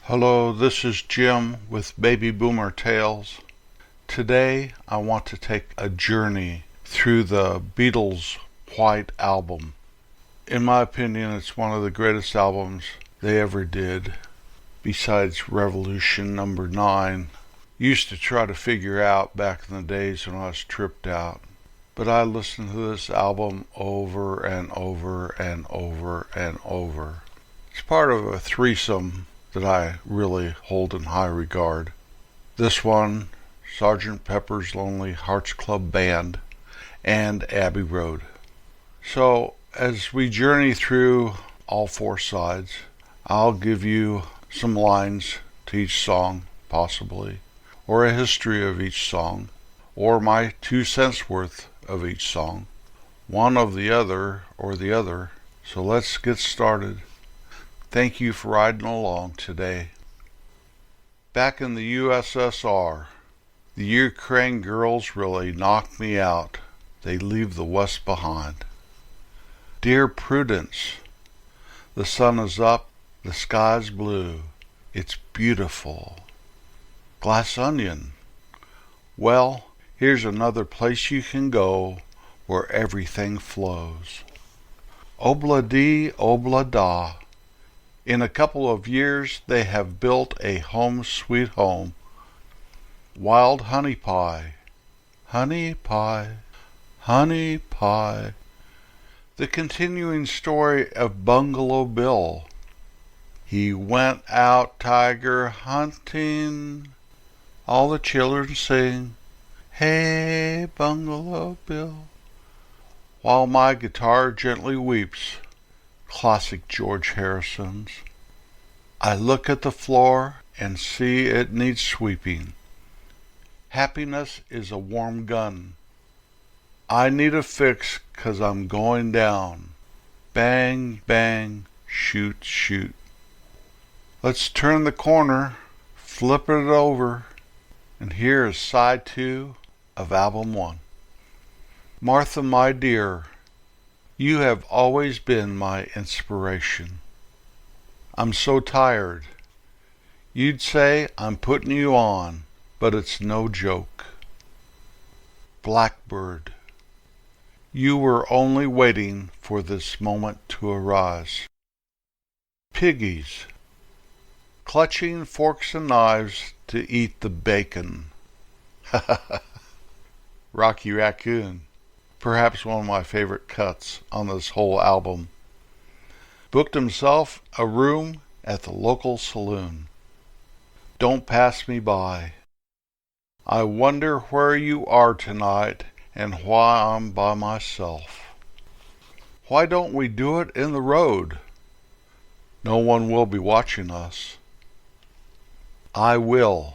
Hello, this is Jim with Baby Boomer Tales. Today I want to take a journey through the Beatles' White Album. In my opinion, it's one of the greatest albums they ever did, besides Revolution number 9. Used to try to figure out back in the days when I was tripped out. But I listened to this album over and over and over and over. It's part of a threesome that I really hold in high regard. This one, Sgt. Pepper's Lonely Hearts Club Band, and Abbey Road. So, as we journey through all four sides, I'll give you some lines to each song, possibly, or a history of each song, or my 2 cents worth of each song, one of the other or the other. So let's get started. Thank you for riding along today. Back in the USSR, the Ukraine girls really knocked me out. They leave the West behind. Dear Prudence, the sun is up, the sky's blue, it's beautiful. Glass Onion, well, here's another place you can go where everything flows. Obla-dee, obla-da. In a couple of years, they have built a home sweet home. Wild Honey Pie, honey pie, honey pie. The continuing story of Bungalow Bill. He went out tiger hunting. All the children sing, hey, Bungalow Bill. While my guitar gently weeps. Classic George Harrison's. I look at the floor and see it needs sweeping. Happiness is a warm gun. I need a fix 'cause I'm going down. Bang, bang, shoot, shoot. Let's turn the corner, flip it over, and here is side 2 of album 1. Martha, my dear, you have always been my inspiration. I'm so tired. You'd say I'm putting you on, but it's no joke. Blackbird, you were only waiting for this moment to arise. Piggies, clutching forks and knives to eat the bacon. Rocky Raccoon, perhaps one of my favorite cuts on this whole album. Booked himself a room at the local saloon. Don't pass me by. I wonder where you are tonight and why I'm by myself. Why don't we do it in the road? No one will be watching us. I will,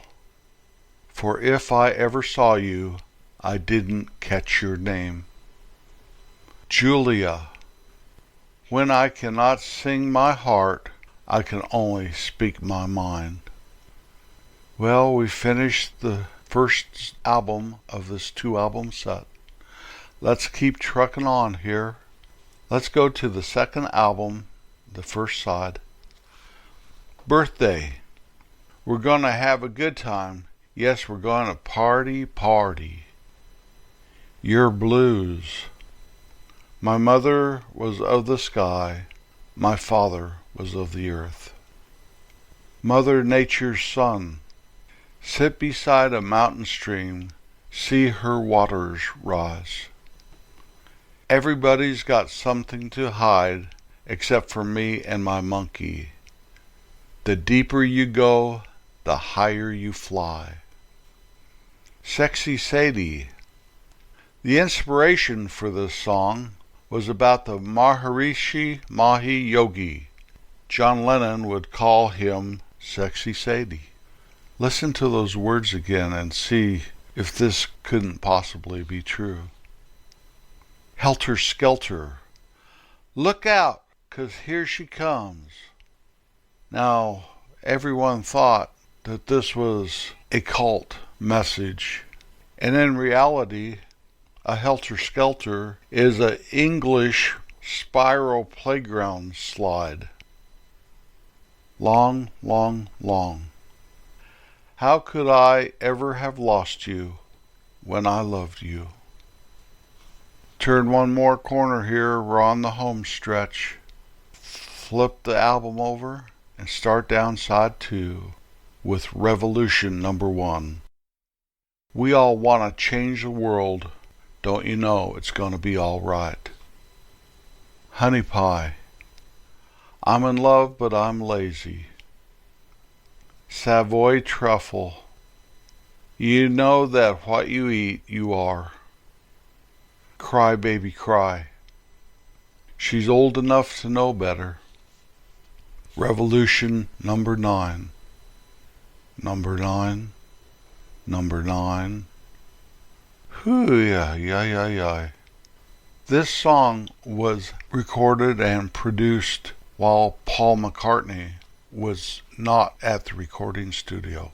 for if I ever saw you, I didn't catch your name. Julia, when I cannot sing my heart, I can only speak my mind. Well, we finished the first album of this 2-album set. Let's keep trucking on here. Let's go to the second album, the first side. Birthday. We're going to have a good time. Yes, we're going to party. Your blues. My mother was of the sky, my father was of the earth. Mother Nature's son, sit beside a mountain stream, see her waters rise. Everybody's got something to hide, except for me and my monkey. The deeper you go, the higher you fly. Sexy Sadie. The inspiration for this song was about the Maharishi Mahi Yogi. John Lennon would call him Sexy Sadie. Listen to those words again and see if this couldn't possibly be true. Helter Skelter. Look out, 'cause here she comes. Now, everyone thought that this was a cult message, and in reality, a helter-skelter is an English spiral playground slide. long, long, long. How could I ever have lost you when I loved you? Turn one more corner here, we're on the home stretch. Flip the album over and start down side 2 with Revolution number 1. We all want to change the world, don't you know it's going to be all right. Honey Pie. I'm in love but I'm lazy. Savoy Truffle. You know that what you eat you are. Cry baby cry. She's old enough to know better. Revolution number 9. Number 9. Number 9. Hoo-ya. This song was recorded and produced while Paul McCartney was not at the recording studio.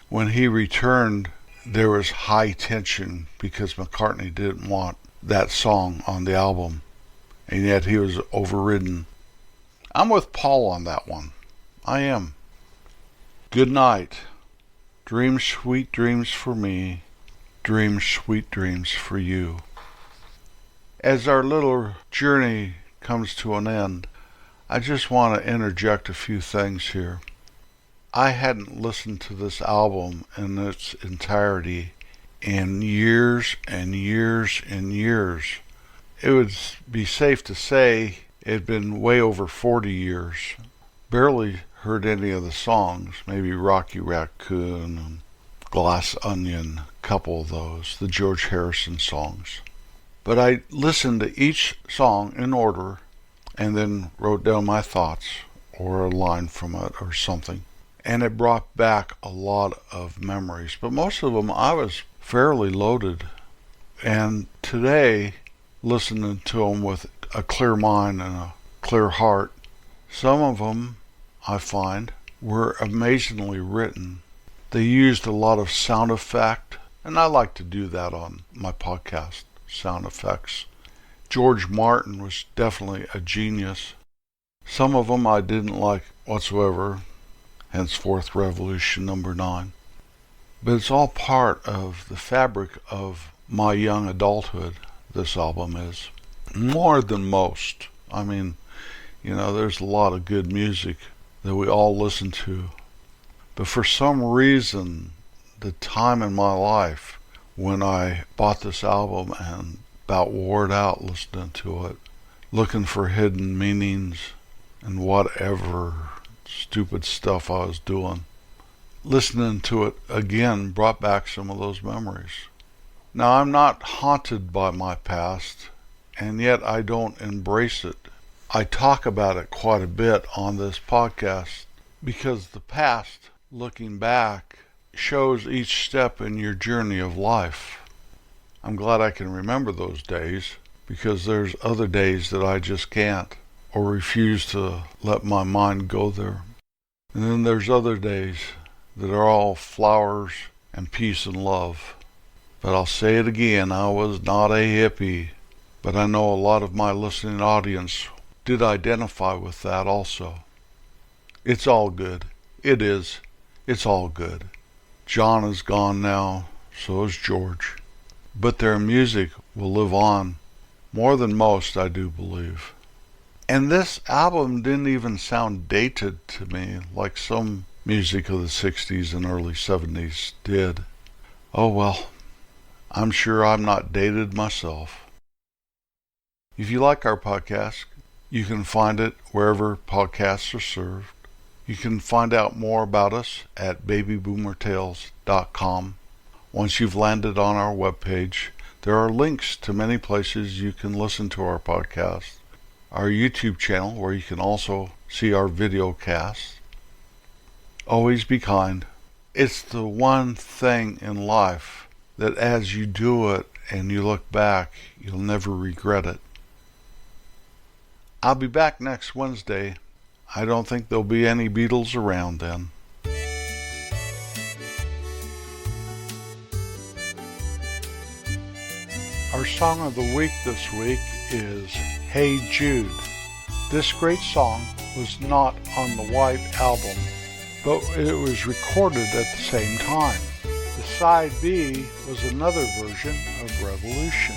When he returned, there was high tension because McCartney didn't want that song on the album, and yet he was overridden. I'm with Paul on that one. I am. Good night. Dream sweet dreams for me. Dream sweet dreams for you. As our little journey comes to an end, I just want to interject a few things here. I hadn't listened to this album in its entirety in years and years and years. It would be safe to say it had been way over 40 years. Barely heard any of the songs, maybe Rocky Raccoon and Glass Onion, a couple of those, the George Harrison songs. But I listened to each song in order and then wrote down my thoughts or a line from it or something. And it brought back a lot of memories. But most of them I was fairly loaded. And today, listening to them with a clear mind and a clear heart, some of them, I find, were amazingly written. They used a lot of sound effect, and I like to do that on my podcast, sound effects. George Martin was definitely a genius. Some of them I didn't like whatsoever, henceforth Revolution number 9. But it's all part of the fabric of my young adulthood, this album is. More than most. I mean, there's a lot of good music that we all listen to. But for some reason, the time in my life when I bought this album and about wore it out listening to it, looking for hidden meanings and whatever stupid stuff I was doing, listening to it again brought back some of those memories. Now, I'm not haunted by my past, and yet I don't embrace it. I talk about it quite a bit on this podcast because the past, looking back, shows each step in your journey of life. I'm glad I can remember those days because there's other days that I just can't or refuse to let my mind go there. And then there's other days that are all flowers and peace and love. But I'll say it again, I was not a hippie, but I know a lot of my listening audience did identify with that also. It's all good. It is. It's all good. John is gone now, so is George. But their music will live on, more than most, I do believe. And this album didn't even sound dated to me like some music of the 60s and early 70s did. Oh well, I'm sure I'm not dated myself. If you like our podcast, you can find it wherever podcasts are served. You can find out more about us at babyboomertales.com. Once you've landed on our webpage, there are links to many places you can listen to our podcast. Our YouTube channel, where you can also see our video casts. Always be kind. It's the one thing in life that as you do it and you look back, you'll never regret it. I'll be back next Wednesday. I don't think there'll be any Beatles around then. Our song of the week this week is Hey Jude. This great song was not on the White Album, but it was recorded at the same time. The side B was another version of Revolution.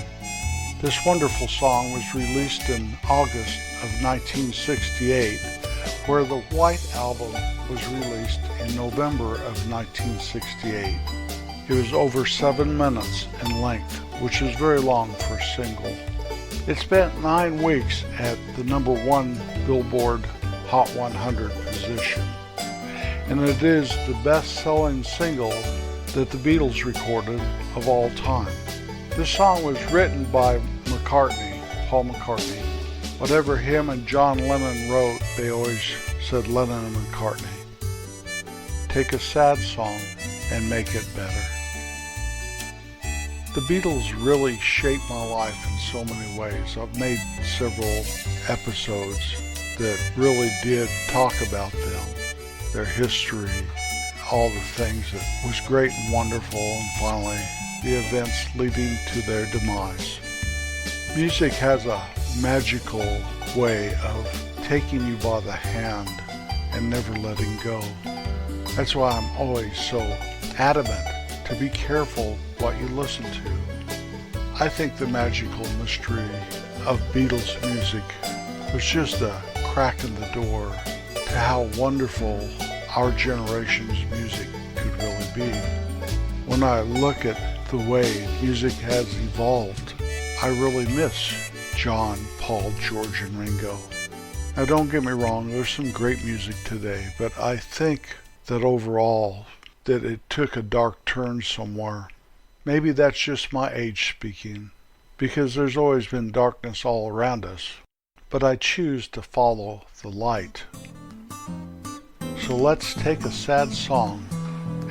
This wonderful song was released in August of 1968, where the White Album was released in November of 1968. It was over 7 minutes in length, which is very long for a single. It spent 9 weeks at the #1 Billboard Hot 100 position, and it is the best-selling single that the Beatles recorded of all time. This song was written by McCartney, Paul McCartney. Whatever him and John Lennon wrote, they always said Lennon and McCartney. Take a sad song and make it better. The Beatles really shaped my life in so many ways. I've made several episodes that really did talk about them, their history, all the things that was great and wonderful, and finally the events leading to their demise. Music has a magical way of taking you by the hand and never letting go. That's why I'm always so adamant to be careful what you listen to. I think the magical mystery of Beatles music was just a crack in the door to how wonderful our generation's music could really be. When I look at the way music has evolved, I really miss John, Paul, George, and Ringo. Now don't get me wrong, there's some great music today, but I think that overall that it took a dark turn somewhere. Maybe that's just my age speaking, because there's always been darkness all around us, but I choose to follow the light. So let's take a sad song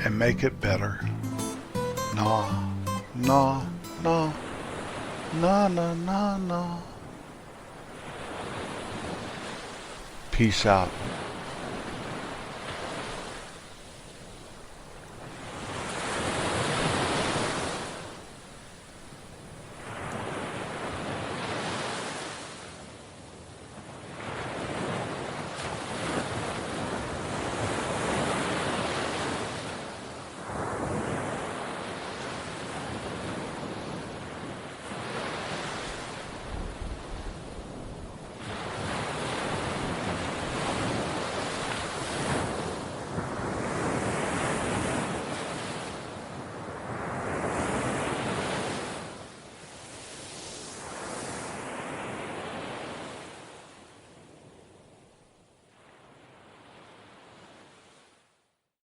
and make it better. Na, na, na, na, na, na, na. Peace out.